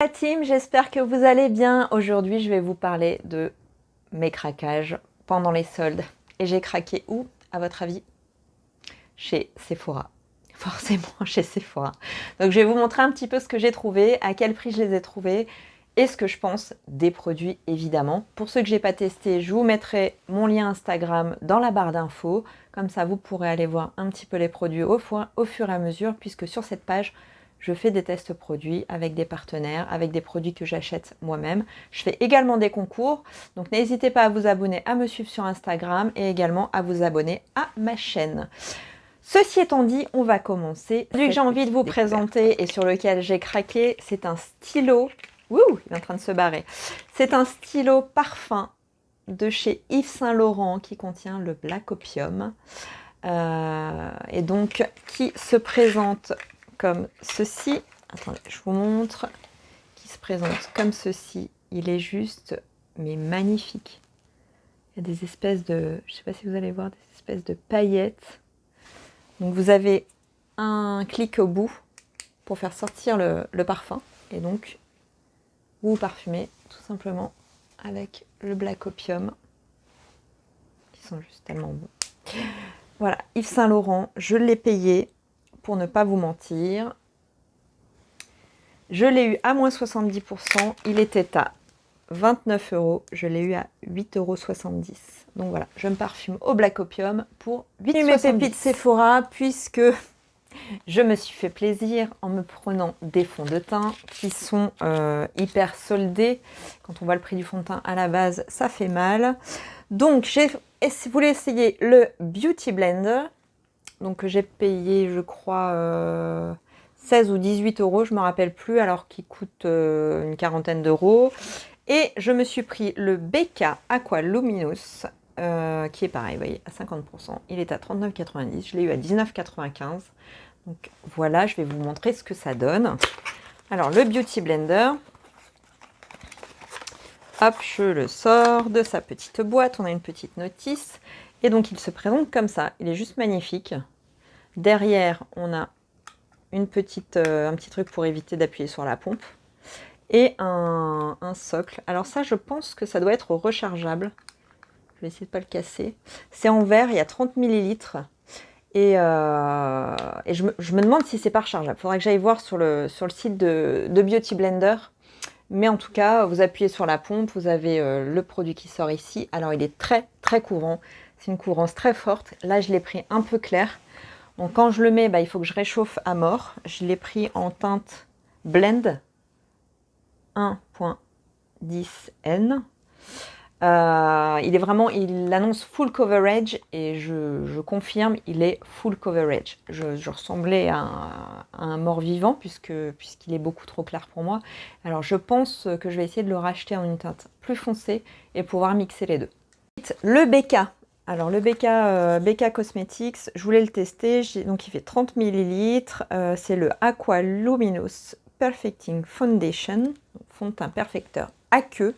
La team, j'espère que vous allez bien. Aujourd'hui, je vais vous parler de mes craquages pendant les soldes. Et j'ai craqué où, à votre avis? Chez Sephora. Forcément chez Sephora. Donc je vais vous montrer un petit peu ce que j'ai trouvé, à quel prix je les ai trouvés et ce que je pense des produits évidemment. Pour ceux que j'ai pas testé, je vous mettrai mon lien Instagram dans la barre d'infos. Comme ça, vous pourrez aller voir un petit peu les produits au fur et à mesure, puisque sur cette page, je fais des tests produits avec des partenaires, avec des produits que j'achète moi-même. Je fais également des concours, donc n'hésitez pas à vous abonner, à me suivre sur Instagram et également à vous abonner à ma chaîne. Ceci étant dit, on va commencer. Celui que j'ai envie de vous présenter et sur lequel j'ai craqué, c'est un stylo. Ouh, il est en train de se barrer. C'est un stylo parfum de chez Yves Saint Laurent qui contient le Black Opium. Et donc, qui se présente comme ceci. Attendez, je vous montre. Qui se présente comme ceci. Il est juste, mais magnifique. Il y a des espèces de, je ne sais pas si vous allez voir, des espèces de paillettes. Donc vous avez un clic au bout pour faire sortir le parfum. Et donc, vous parfumez tout simplement avec le Black Opium. Qui sont juste tellement bons. Voilà, Yves Saint Laurent, je l'ai payé, pour ne pas vous mentir. Je l'ai eu à moins 70%. Il était à 29 €. Je l'ai eu à 8,70 €. Donc voilà, je me parfume au Black Opium pour 8,70 €. Mes pépites Sephora, puisque je me suis fait plaisir en me prenant des fonds de teint qui sont hyper soldés. Quand on voit le prix du fond de teint à la base, ça fait mal. Donc, j'ai voulu essayer le Beauty Blender. Donc, j'ai payé, je crois, 16 ou 18 €, je ne me rappelle plus, alors qu'il coûte une quarantaine d'euros. Et je me suis pris le BK Aqua Luminous, qui est pareil, vous voyez, à 50%. Il est à 39,90 €. Je l'ai eu à 19,95 €. Donc voilà, je vais vous montrer ce que ça donne. Alors, le Beauty Blender. Hop, je le sors de sa petite boîte. On a une petite notice. Et donc, il se présente comme ça. Il est juste magnifique. Derrière, on a un petit truc pour éviter d'appuyer sur la pompe. Et un socle. Alors ça, je pense que ça doit être rechargeable. Je vais essayer de ne pas le casser. C'est en verre, il y a 30 ml. Et je me demande si c'est pas rechargeable. Il faudrait que j'aille voir sur le site de Beauty Blender. Mais en tout cas, vous appuyez sur la pompe, vous avez le produit qui sort ici. Alors, il est très, très couvrant. C'est une couvrance très forte. Là, je l'ai pris un peu clair. Donc, quand je le mets, il faut que je réchauffe à mort. Je l'ai pris en teinte Blend 1.10N. Il annonce full coverage et je confirme, il est full coverage. Je ressemblais à un mort-vivant puisqu'il est beaucoup trop clair pour moi. Alors je pense que je vais essayer de le racheter en une teinte plus foncée et pouvoir mixer les deux. Le BK. Alors le BK Cosmetics, je voulais le tester, donc il fait 30 ml. C'est le Aqua Luminous Perfecting Foundation, fond de teint perfecteur aqueux.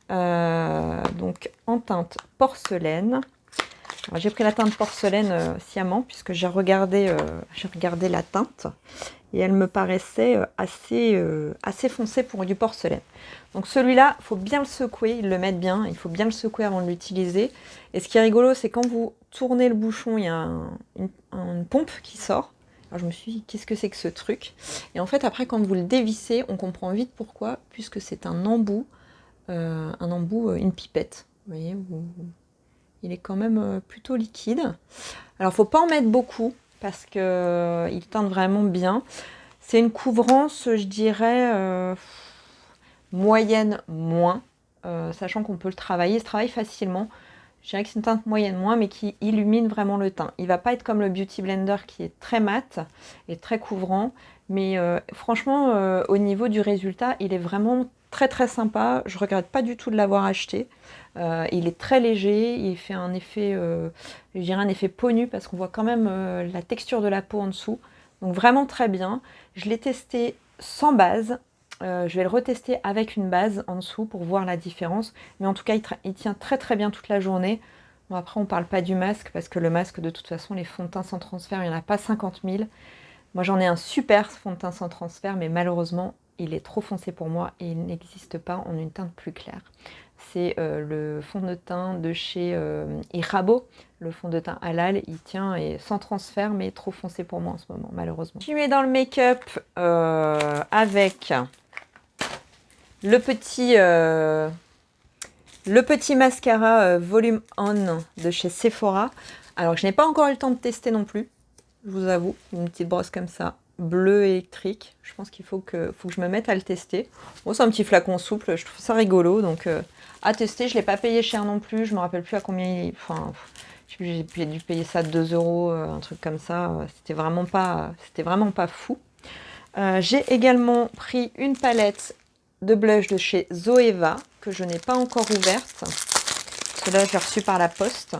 Donc en teinte porcelaine. J'ai pris la teinte porcelaine sciemment puisque j'ai regardé la teinte et elle me paraissait assez foncée pour du porcelaine. Donc celui-là, il faut bien le secouer, ils le mettent bien, il faut bien le secouer avant de l'utiliser. Et ce qui est rigolo, c'est quand vous tournez le bouchon, il y a une pompe qui sort. Alors je me suis dit, qu'est-ce que c'est que ce truc? Et en fait, après, quand vous le dévissez, on comprend vite pourquoi, puisque c'est un embout. Une pipette. Vous voyez, il est quand même plutôt liquide. Alors, il ne faut pas en mettre beaucoup parce qu'il teinte vraiment bien. C'est une couvrance, je dirais, moyenne moins, sachant qu'on peut le travailler. Il se travaille facilement. Je dirais que c'est une teinte moyenne moins, mais qui illumine vraiment le teint. Il ne va pas être comme le Beauty Blender qui est très mat et très couvrant. Mais franchement, au niveau du résultat, il est vraiment très très sympa. Je ne regrette pas du tout de l'avoir acheté. Il est très léger. Il fait un effet, je dirais un effet peau nue parce qu'on voit quand même la texture de la peau en dessous. Donc vraiment très bien. Je l'ai testé sans base. Je vais le retester avec une base en dessous pour voir la différence. Mais en tout cas, il tient très très bien toute la journée. Bon, après, on ne parle pas du masque parce que le masque, de toute façon, les fonds de teint sans transfert, il n'y en a pas 50 000. Moi, j'en ai un super fond de teint sans transfert, mais malheureusement, il est trop foncé pour moi et il n'existe pas en une teinte plus claire. C'est le fond de teint de chez Irabo, le fond de teint Halal, il tient et sans transfert, mais trop foncé pour moi en ce moment, malheureusement. Je mets dans le make-up avec le petit mascara Volume On de chez Sephora. Alors, je n'ai pas encore eu le temps de tester non plus, je vous avoue, une petite brosse comme ça. Bleu électrique, je pense qu'il faut que je me mette à le tester. Bon, c'est un petit flacon souple, je trouve ça rigolo, donc à tester. Je ne l'ai pas payé cher non plus, je ne me rappelle plus à combien il... Enfin, j'ai dû payer ça 2 €, un truc comme ça. C'était vraiment pas fou. J'ai également pris une palette de blush de chez Zoeva, que je n'ai pas encore ouverte. Celle-là, j'ai reçue par la poste.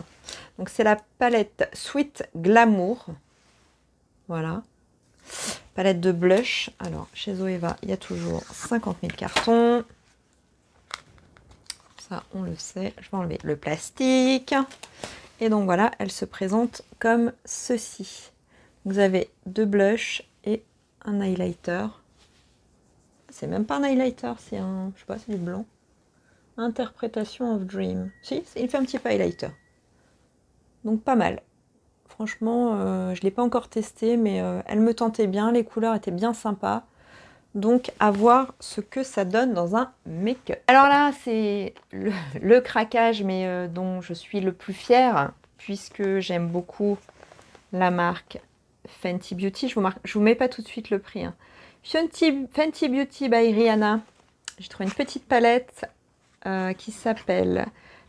Donc, c'est la palette Sweet Glamour. Voilà. Palette de blush. Alors, chez Zoeva, il y a toujours 50 000 cartons. Ça, on le sait. Je vais enlever le plastique. Et donc, voilà, elle se présente comme ceci. Vous avez deux blushs et un highlighter. C'est même pas un highlighter, c'est un... Je sais pas, c'est du blanc. Interpretation of Dream. Si, il fait un petit peu highlighter. Donc, pas mal. Franchement, je ne l'ai pas encore testé, mais elle me tentait bien. Les couleurs étaient bien sympas. Donc, à voir ce que ça donne dans un make-up. Alors là, c'est le craquage, mais dont je suis le plus fière, puisque j'aime beaucoup la marque Fenty Beauty. Je vous mets pas tout de suite le prix. Hein. Fenty Beauty by Rihanna. J'ai trouvé une petite palette qui s'appelle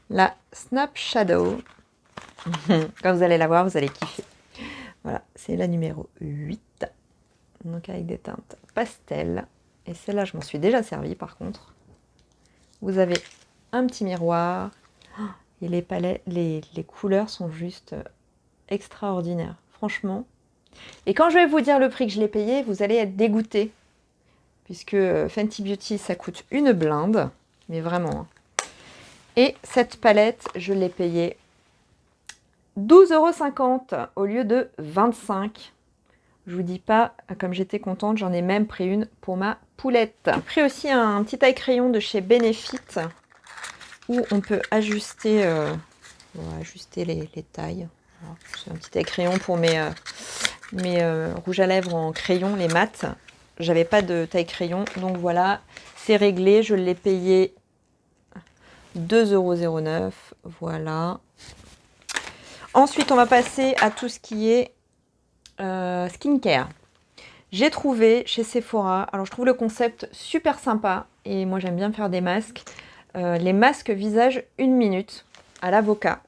la Snap Shadow. Quand vous allez la voir, vous allez kiffer. Voilà, c'est la numéro 8. Donc avec des teintes pastel. Et celle-là, je m'en suis déjà servie par contre. Vous avez un petit miroir. Et les palettes, les couleurs sont juste extraordinaires. Franchement. Et quand je vais vous dire le prix que je l'ai payé, vous allez être dégoûtés. Puisque Fenty Beauty, ça coûte une blinde. Mais vraiment. Hein. Et cette palette, je l'ai payée 12,50 € au lieu de 25 €. Je vous dis pas, comme j'étais contente, j'en ai même pris une pour ma poulette. J'ai pris aussi un petit taille-crayon de chez Benefit où on peut ajuster, les tailles. C'est un petit taille-crayon pour mes rouges à lèvres en crayon, les mat. J'avais pas de taille-crayon, donc voilà, c'est réglé. Je l'ai payé 2,09 €. Voilà. Ensuite, on va passer à tout ce qui est skincare. J'ai trouvé chez Sephora, alors je trouve le concept super sympa et moi j'aime bien faire des masques. Les masques visage 1 minute à l'avocat.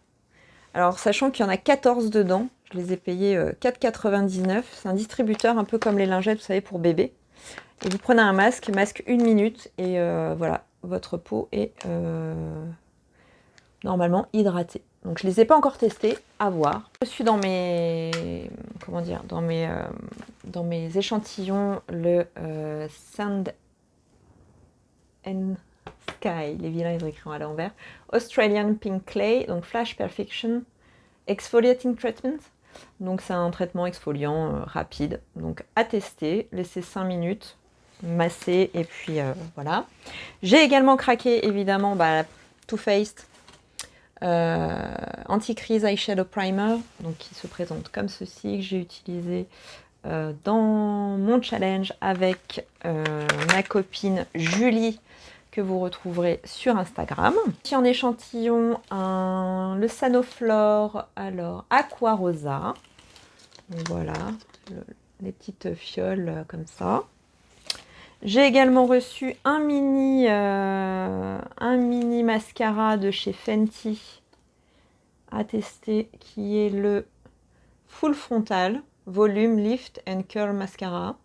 Alors sachant qu'il y en a 14 dedans, je les ai payés 4,99 €. C'est un distributeur un peu comme les lingettes, vous savez, pour bébé. Et vous prenez un masque 1 minute et voilà, votre peau est normalement hydratée. Donc je ne les ai pas encore testés, à voir. Je suis dans mes, dans mes échantillons le Sand and Sky, les vilains ils ont écrit à l'envers, Australian Pink Clay, donc Flash Perfection Exfoliating Treatment. Donc c'est un traitement exfoliant rapide, donc à tester, laisser 5 minutes, masser et puis voilà. J'ai également craqué évidemment la Too Faced Anti-Crease Eyeshadow Primer, donc qui se présente comme ceci, que j'ai utilisé dans mon challenge avec ma copine Julie, que vous retrouverez sur Instagram. Ici en échantillon, le Sanoflore, alors Aqua Rosa. Donc voilà, les petites fioles comme ça. J'ai également reçu un mini mascara de chez Fenty à tester, qui est le Full Frontal Volume Lift and Curl Mascara.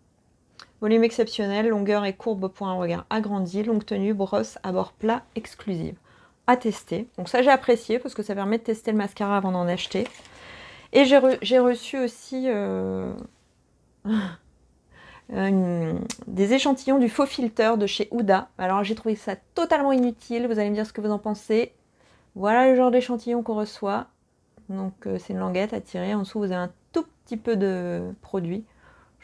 Volume exceptionnel, longueur et courbe pour un regard agrandi, longue tenue, brosse à bord plat exclusive. À tester. Donc ça j'ai apprécié parce que ça permet de tester le mascara avant d'en acheter. Et j'ai reçu aussi des échantillons du faux filter de chez Huda. Alors j'ai trouvé ça totalement inutile, vous allez me dire ce que vous en pensez. Voilà le genre d'échantillon qu'on reçoit. Donc c'est une languette à tirer, en dessous vous avez un tout petit peu de produit.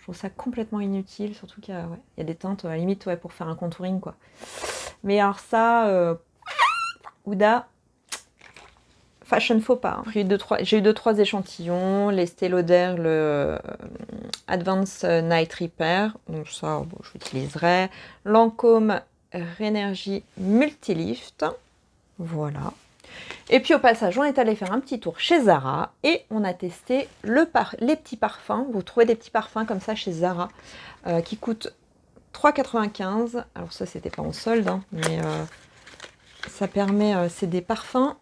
Je trouve ça complètement inutile, surtout qu'il y a des teintes à la limite pour faire un contouring quoi. Mais alors ça, Huda, fashion faux pas. Hein. J'ai eu 2-3 échantillons, les Estée Lauder, le Advanced Night Repair, donc ça bon, je l'utiliserai. Lancôme Rénergie Multilift, voilà. Et puis au passage, on est allé faire un petit tour chez Zara et on a testé les petits parfums. Vous trouvez des petits parfums comme ça chez Zara qui coûtent 3,95 €. Alors ça, c'était pas en solde, hein, mais ça permet... c'est des parfums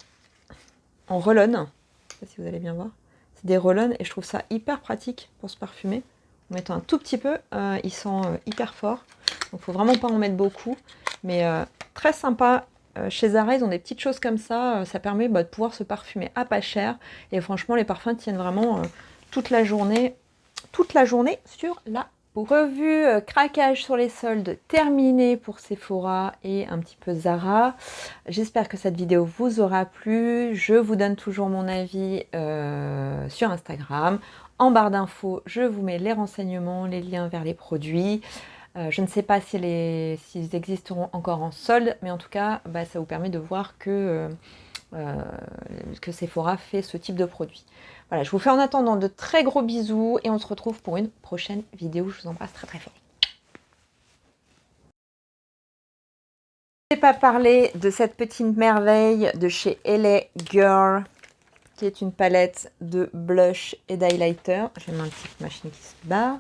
en roll-on. Je sais pas si vous allez bien voir. C'est des roll-on et je trouve ça hyper pratique pour se parfumer. En mettant un tout petit peu, ils sont hyper forts. Donc il faut vraiment pas en mettre beaucoup. Mais très sympa. Chez Zara, ils ont des petites choses comme ça. Ça permet de pouvoir se parfumer à pas cher. Et franchement, les parfums tiennent vraiment toute la journée sur la peau. Revue craquage sur les soldes terminée pour Sephora et un petit peu Zara. J'espère que cette vidéo vous aura plu. Je vous donne toujours mon avis sur Instagram. En barre d'infos, je vous mets les renseignements, les liens vers les produits. Je ne sais pas s'ils existeront encore en solde, mais en tout cas, ça vous permet de voir que Sephora fait ce type de produit. Voilà, je vous fais en attendant de très gros bisous et on se retrouve pour une prochaine vidéo. Je vous embrasse très très fort. Je ne vais pas parler de cette petite merveille de chez LA Girl, qui est une palette de blush et d'highlighter. J'ai ma petite machine qui se barre.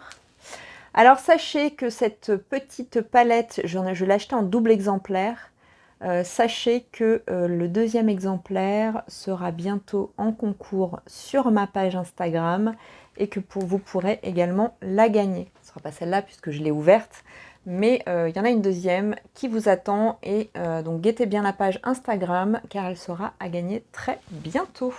Alors sachez que cette petite palette, je l'ai achetée en double exemplaire. Sachez que le deuxième exemplaire sera bientôt en concours sur ma page Instagram et que vous pourrez également la gagner. Ce ne sera pas celle-là puisque je l'ai ouverte, mais il y en a une deuxième qui vous attend et donc guettez bien la page Instagram car elle sera à gagner très bientôt.